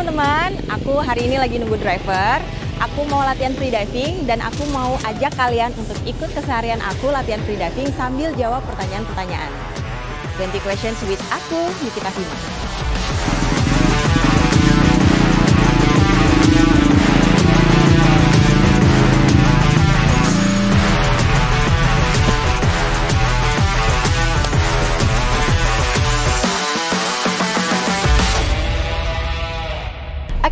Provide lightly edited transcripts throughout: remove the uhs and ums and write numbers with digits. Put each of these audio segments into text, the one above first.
teman-teman, aku hari ini lagi nunggu driver. Aku mau latihan freediving dan aku mau ajak kalian untuk ikut keseharian aku latihan freediving sambil jawab pertanyaan-pertanyaan. 20 questions with aku, Nikita Sima.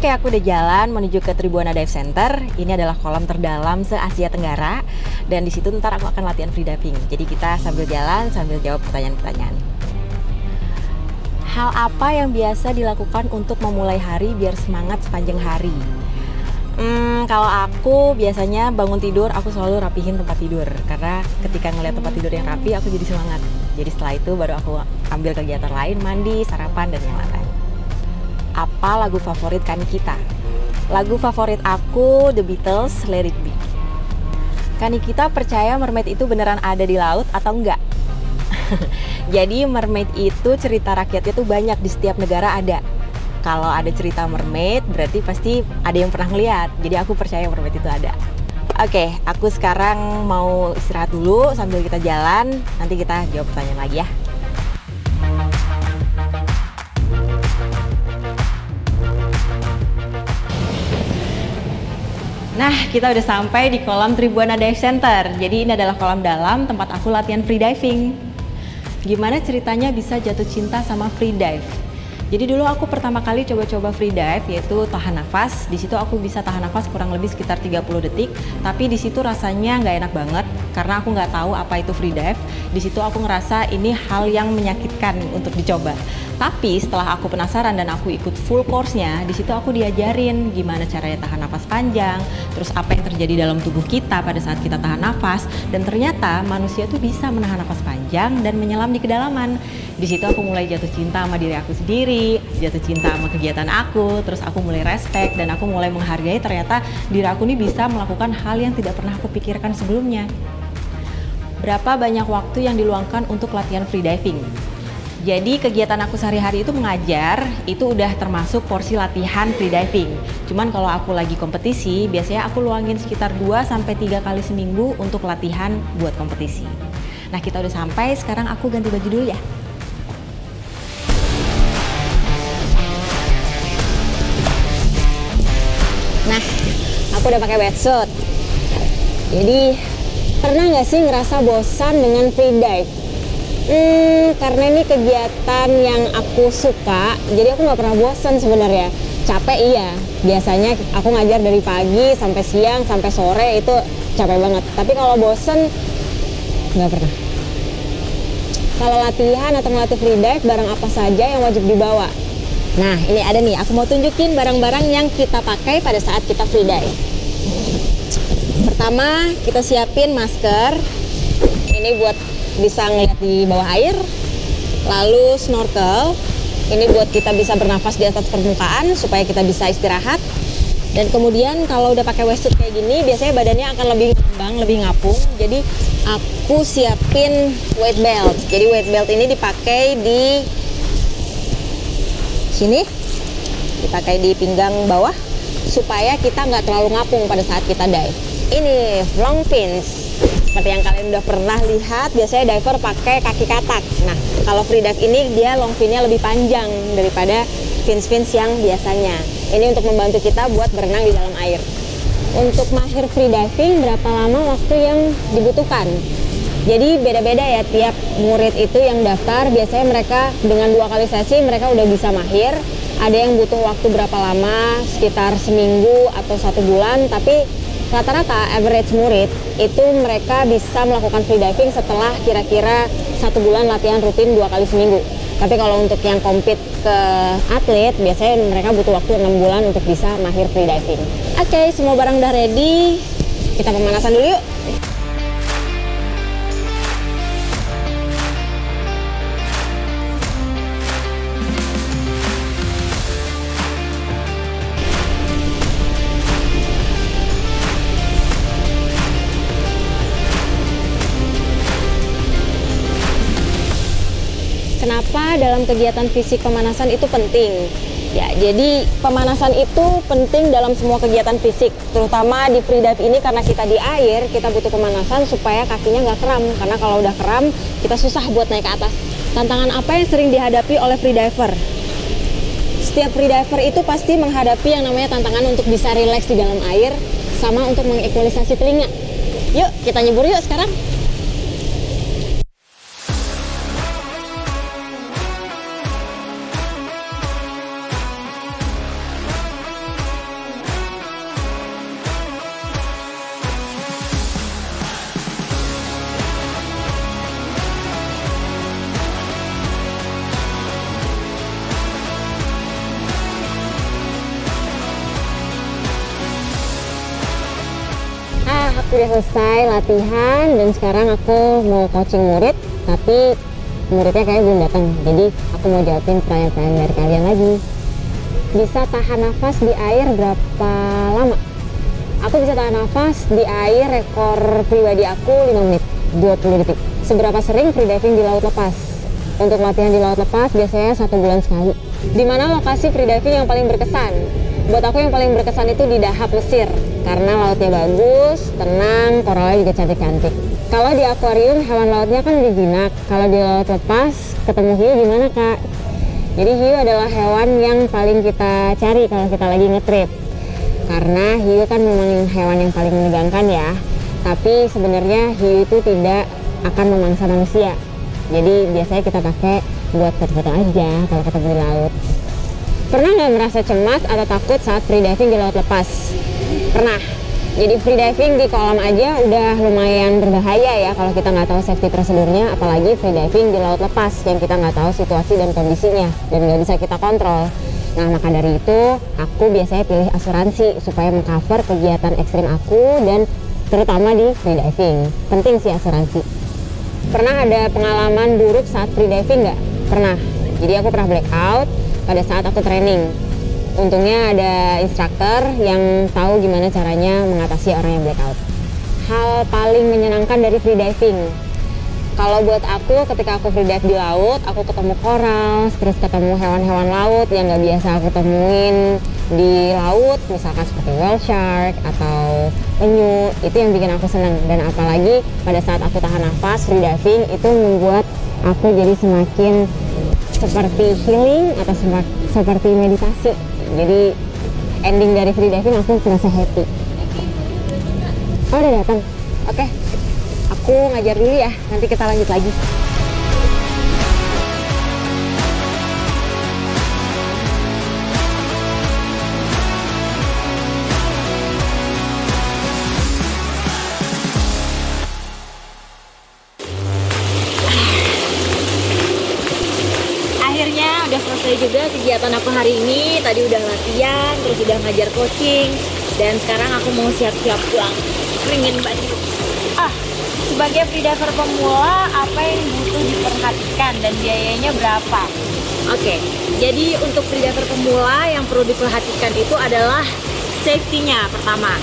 Oke, aku udah jalan menuju ke Tribuana Dive Center. Ini adalah kolam terdalam se-Asia Tenggara. Dan di situ ntar aku akan latihan freediving. Jadi kita sambil jalan, sambil jawab pertanyaan-pertanyaan. Hal apa yang biasa dilakukan untuk memulai hari biar semangat sepanjang hari? Kalau aku biasanya bangun tidur, aku selalu rapihin tempat tidur. Karena ketika ngeliat tempat tidur yang rapi, aku jadi semangat. Jadi setelah itu baru aku ambil kegiatan lain, mandi, sarapan, dan yang lain. Apa lagu favorit Kanikita? Lagu favorit aku The Beatles, Let It Be. Kanikita percaya mermaid itu beneran ada di laut atau enggak? Jadi mermaid itu cerita rakyatnya tuh banyak, di setiap negara ada. Kalau ada cerita mermaid berarti pasti ada yang pernah ngeliat. Jadi aku percaya mermaid itu ada. Oke, aku sekarang mau istirahat dulu sambil kita jalan. Nanti kita jawab pertanyaan lagi ya. Nah, kita udah sampai di kolam Tribuana Dive Center. Jadi ini adalah kolam dalam tempat aku latihan freediving. Gimana ceritanya bisa jatuh cinta sama freedive? Jadi dulu aku pertama kali coba-coba freedive, yaitu tahan nafas. Di situ aku bisa tahan nafas kurang lebih sekitar 30 detik. Tapi di situ rasanya nggak enak banget karena aku nggak tahu apa itu freedive. Di situ aku ngerasa ini hal yang menyakitkan untuk dicoba. Tapi setelah aku penasaran dan aku ikut full course-nya, di situ aku diajarin gimana caranya tahan nafas panjang, terus apa yang terjadi dalam tubuh kita pada saat kita tahan nafas, dan ternyata manusia tuh bisa menahan nafas panjang dan menyelam di kedalaman. Di situ aku mulai jatuh cinta sama diri aku sendiri, jatuh cinta sama kegiatan aku, terus aku mulai respect dan aku mulai menghargai ternyata diri aku ini bisa melakukan hal yang tidak pernah aku pikirkan sebelumnya. Berapa banyak waktu yang diluangkan untuk latihan freediving? Jadi kegiatan aku sehari-hari itu mengajar, itu udah termasuk porsi latihan freediving. Cuman kalau aku lagi kompetisi, biasanya aku luangin sekitar 2-3 kali seminggu untuk latihan buat kompetisi. Nah, kita udah sampai, sekarang aku ganti baju dulu ya. Nah, aku udah pakai wetsuit. Jadi, pernah nggak sih ngerasa bosan dengan freedive? Karena ini kegiatan yang aku suka, jadi aku nggak pernah bosan sebenarnya. Capek iya, biasanya aku ngajar dari pagi sampai siang sampai sore itu capek banget. Tapi kalau bosan nggak pernah. Kalau latihan atau ngelatih freedive, barang apa saja yang wajib dibawa? Nah, ini ada nih, aku mau tunjukin barang-barang yang kita pakai pada saat kita freedive. Pertama, kita siapin masker. Ini buat bisa ngeliat di bawah air. Lalu snorkel, ini buat kita bisa bernafas di atas permukaan supaya kita bisa istirahat. Dan kemudian kalau udah pakai wetsuit kayak gini, biasanya badannya akan lebih ngembang, lebih ngapung. Jadi aku siapin weight belt. Jadi weight belt ini dipakai di sini, dipakai di pinggang bawah supaya kita nggak terlalu ngapung pada saat kita dive. Ini long fins. Seperti yang kalian udah pernah lihat, biasanya diver pakai kaki katak. Nah, kalau freedive ini dia long fin-nya lebih panjang daripada fins-fins yang biasanya. Ini untuk membantu kita buat berenang di dalam air. Untuk mahir freediving, berapa lama waktu yang dibutuhkan? Jadi beda-beda ya, tiap murid itu yang daftar, biasanya mereka dengan 2 kali sesi mereka udah bisa mahir. Ada yang butuh waktu berapa lama, sekitar seminggu atau 1 bulan, tapi rata-rata average murid itu mereka bisa melakukan freediving setelah kira-kira 1 bulan latihan rutin 2 kali seminggu. Tapi kalau untuk yang compete ke atlet, biasanya mereka butuh waktu 6 bulan untuk bisa mahir freediving. Oke, semua barang udah ready. Kita pemanasan dulu yuk. Kenapa dalam kegiatan fisik pemanasan itu penting? Ya, jadi pemanasan itu penting dalam semua kegiatan fisik, terutama di freedive ini karena kita di air, kita butuh pemanasan supaya kakinya nggak kram. Karena kalau udah kram, kita susah buat naik ke atas. Tantangan apa yang sering dihadapi oleh freediver? Setiap freediver itu pasti menghadapi yang namanya tantangan untuk bisa rileks di dalam air, sama untuk mengequalisasi telinga. Yuk, kita nyebur yuk sekarang. Aku udah selesai latihan dan sekarang aku mau coaching murid, tapi muridnya kayaknya belum datang. Jadi aku mau jawabin pertanyaan-pertanyaan dari kalian lagi. Bisa tahan nafas di air berapa lama? Aku bisa tahan nafas di air, rekor pribadi aku 5 menit, 20 detik. Seberapa sering freediving di laut lepas? Untuk latihan di laut lepas biasanya 1 bulan sekali. Di mana lokasi freediving yang paling berkesan? Buat aku yang paling berkesan itu di Dahab, Mesir, karena lautnya bagus, tenang, koralnya juga cantik-cantik. Kalau di akuarium hewan lautnya kan lebih jinak. Kalau di laut lepas ketemu hiu gimana, Kak? Jadi hiu adalah hewan yang paling kita cari kalau kita lagi nge-trip. Karena hiu kan memang hewan yang paling menegangkan ya. Tapi sebenarnya hiu itu tidak akan memangsa manusia. Jadi biasanya kita pakai buat foto-foto aja kalau ketemu di laut. Pernah nggak merasa cemas atau takut saat freediving di laut lepas? Pernah. Jadi freediving di kolam aja udah lumayan berbahaya ya kalau kita nggak tahu safety prosedurnya, apalagi freediving di laut lepas yang kita nggak tahu situasi dan kondisinya dan nggak bisa kita kontrol. Nah, maka dari itu aku biasanya pilih asuransi supaya mengcover kegiatan ekstrim aku dan terutama di freediving. Penting sih asuransi. Pernah ada pengalaman buruk saat freediving nggak? Pernah. Jadi aku pernah blackout pada saat aku training. Untungnya ada instruktur yang tahu gimana caranya mengatasi orang yang blackout. Hal paling menyenangkan dari freediving, kalau buat aku ketika aku freedive di laut, aku ketemu koral, terus ketemu hewan-hewan laut yang nggak biasa aku temuin di laut, misalkan seperti whale shark atau penyu, itu yang bikin aku senang. Dan apalagi pada saat aku tahan nafas freediving, itu membuat aku jadi semakin seperti healing atau seperti meditasi. Jadi ending dari freediving aku merasa happy. Oh, udah datang. Oke, aku ngajar dulu ya, nanti kita lanjut lagi. Akhirnya udah selesai juga kegiatan aku hari ini. Tadi udah latihan, terus udah ngajar coaching, dan sekarang aku mau siap-siap pulang. Keringin baju. Sebagai freediver pemula, apa yang butuh diperhatikan dan biayanya berapa? Oke, jadi untuk freediver pemula yang perlu diperhatikan itu adalah safety-nya pertama.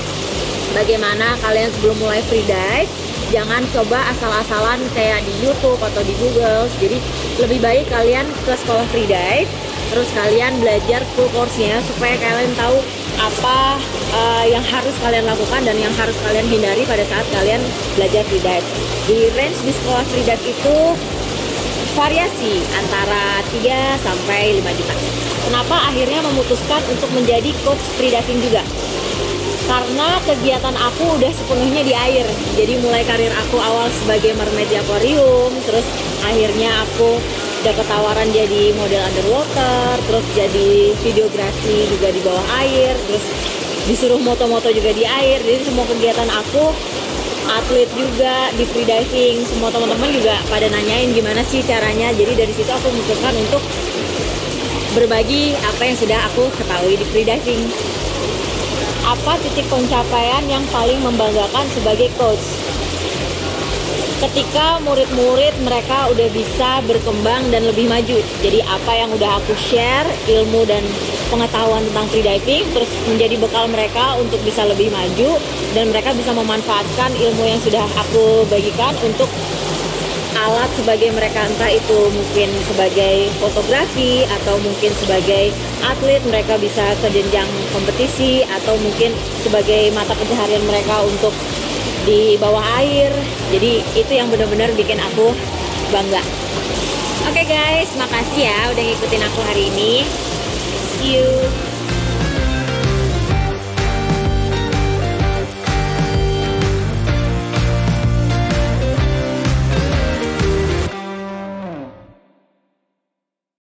Bagaimana kalian sebelum mulai freedive, jangan coba asal-asalan kayak di YouTube atau di Google. Jadi lebih baik kalian ke sekolah freedive, terus kalian belajar full course-nya supaya kalian tahu apa yang harus kalian lakukan dan yang harus kalian hindari pada saat kalian belajar freedive. Di range di sekolah freedive itu variasi antara 3 sampai 5 juta. Kenapa akhirnya memutuskan untuk menjadi coach freediving juga? Karena kegiatan aku udah sepenuhnya di air. Jadi mulai karir aku awal sebagai mermaid di akuarium, terus akhirnya aku dapat tawaran jadi model underwater, terus jadi videografi juga di bawah air, terus disuruh moto-moto juga di air. Jadi semua kegiatan aku, atlet juga di freediving, semua teman-teman juga pada nanyain gimana sih caranya. Jadi dari situ aku memutuskan untuk berbagi apa yang sudah aku ketahui di freediving. Apa titik pencapaian yang paling membanggakan sebagai coach? Ketika murid-murid mereka udah bisa berkembang dan lebih maju. Jadi apa yang udah aku share, ilmu dan pengetahuan tentang freediving, terus menjadi bekal mereka untuk bisa lebih maju, dan mereka bisa memanfaatkan ilmu yang sudah aku bagikan untuk alat sebagai mereka, entah itu mungkin sebagai fotografi atau mungkin sebagai atlet, mereka bisa ke jenjang kompetisi, atau mungkin sebagai mata pencaharian mereka untuk di bawah air. Jadi itu yang benar-benar bikin aku bangga. Oke guys, makasih ya udah ngikutin aku hari ini. See you.